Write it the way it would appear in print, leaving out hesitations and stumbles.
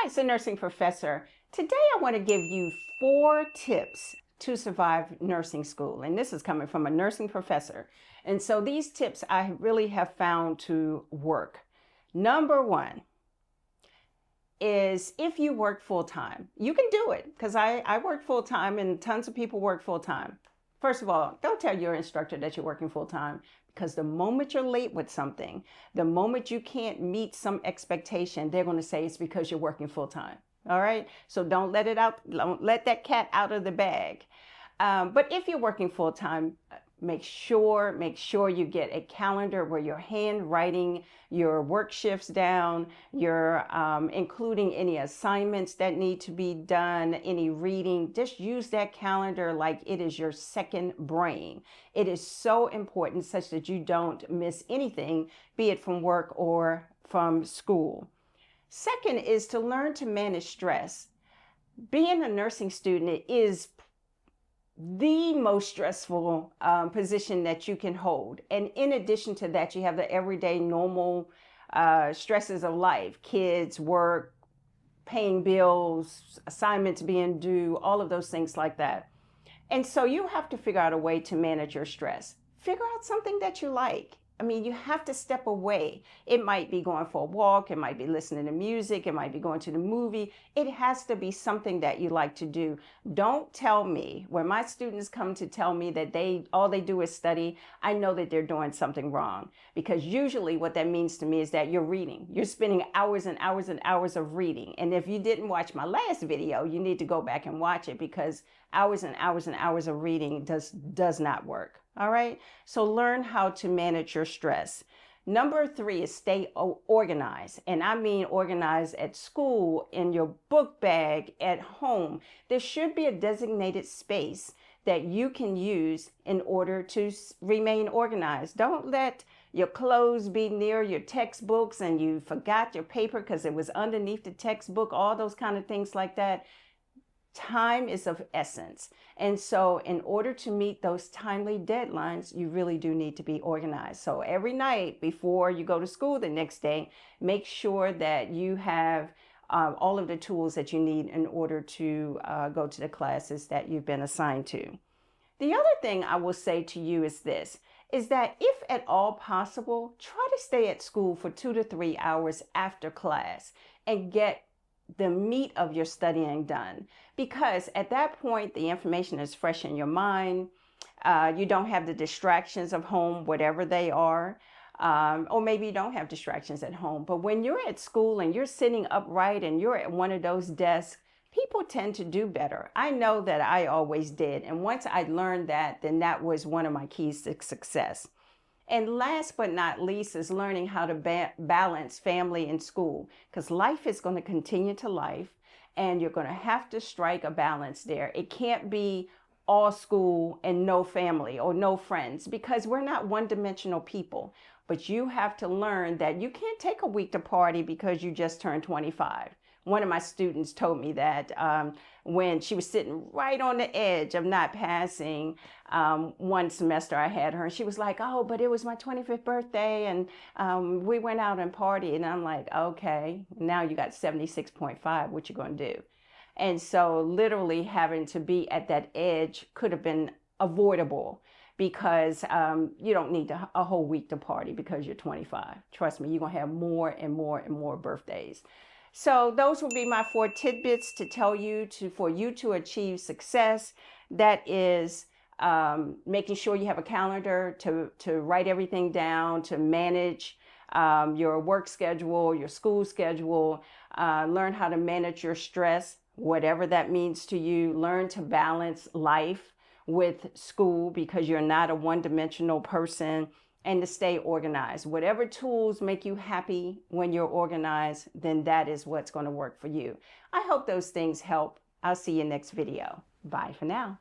Hi, it's the Nursing Professor. Today I want to give you 4 tips to survive nursing school. And this is coming from a nursing professor. And so these tips I really have found to work. Number 1 is if you work full-time. You can do it because I work full-time and tons of people work full-time. First of all, don't tell your instructor that you're working full-time, because the moment you're late with something, the moment you can't meet some expectation, they're going to say it's because you're working full-time. All right? So don't let that cat out of the bag. But if you're working full-time, make sure you get a calendar where you're handwriting your work shifts down, you're including any assignments that need to be done, any reading. Just use that calendar like it is your second brain. It is so important such that you don't miss anything, be it from work or from school. Second is to learn to manage stress. Being a nursing student is the most stressful position that you can hold. And in addition to that, you have the everyday normal stresses of life, kids, work, paying bills, assignments being due, all of those things like that. And so you have to figure out a way to manage your stress. Figure out something that you like. I mean, you have to step away. It might be going for a walk. It might be listening to music. It might be going to the movie. It has to be something that you like to do. Don't tell me, when my students come to tell me that all they do is study, I know that they're doing something wrong. Because usually what that means to me is that you're reading. You're spending hours and hours and hours of reading. And if you didn't watch my last video, you need to go back and watch it, because hours and hours and hours of reading does not work. All right. So learn how to manage your stress. Number 3 is stay organized. And I mean organized at school, in your book bag, at home. There should be a designated space that you can use in order to remain organized. Don't let your clothes be near your textbooks and you forgot your paper because it was underneath the textbook, all those kind of things like that. Time is of essence. And so in order to meet those timely deadlines, you really do need to be organized. So every night before you go to school the next day, make sure that you have all of the tools that you need in order to go to the classes that you've been assigned to. The other thing I will say to you is this, is that if at all possible, try to stay at school for 2 to 3 hours after class and get the meat of your studying done, because at that point the information is fresh in your mind. You don't have the distractions of home, whatever they are, or maybe you don't have distractions at home. But when you're at school and you're sitting upright and you're at one of those desks, people tend to do better. I know that I always did, and once I learned that, then that was one of my keys to success. And last but not least is learning how to balance family and school, because life is going to continue to life, and you're going to have to strike a balance there. It can't be all school and no family or no friends, because we're not one-dimensional people. But you have to learn that you can't take a week to party because you just turned 25. One of my students told me that when she was sitting right on the edge of not passing one semester I had her, and she was like, oh, but it was my 25th birthday and we went out and partied. And I'm like, okay, now you got 76.5, what you gonna do? And so literally having to be at that edge could have been avoidable, because you don't need a whole week to party because you're 25. Trust me, you're gonna have more and more and more birthdays. So those will be my 4 tidbits to tell you for you to achieve success. That is making sure you have a calendar to write everything down, to manage your work schedule, your school schedule, learn how to manage your stress, whatever that means to you. Learn to balance life with school, because you're not a one-dimensional person. And to stay organized. Whatever tools make you happy when you're organized, then that is what's going to work for you. I hope those things help. I'll see you next video. Bye for now.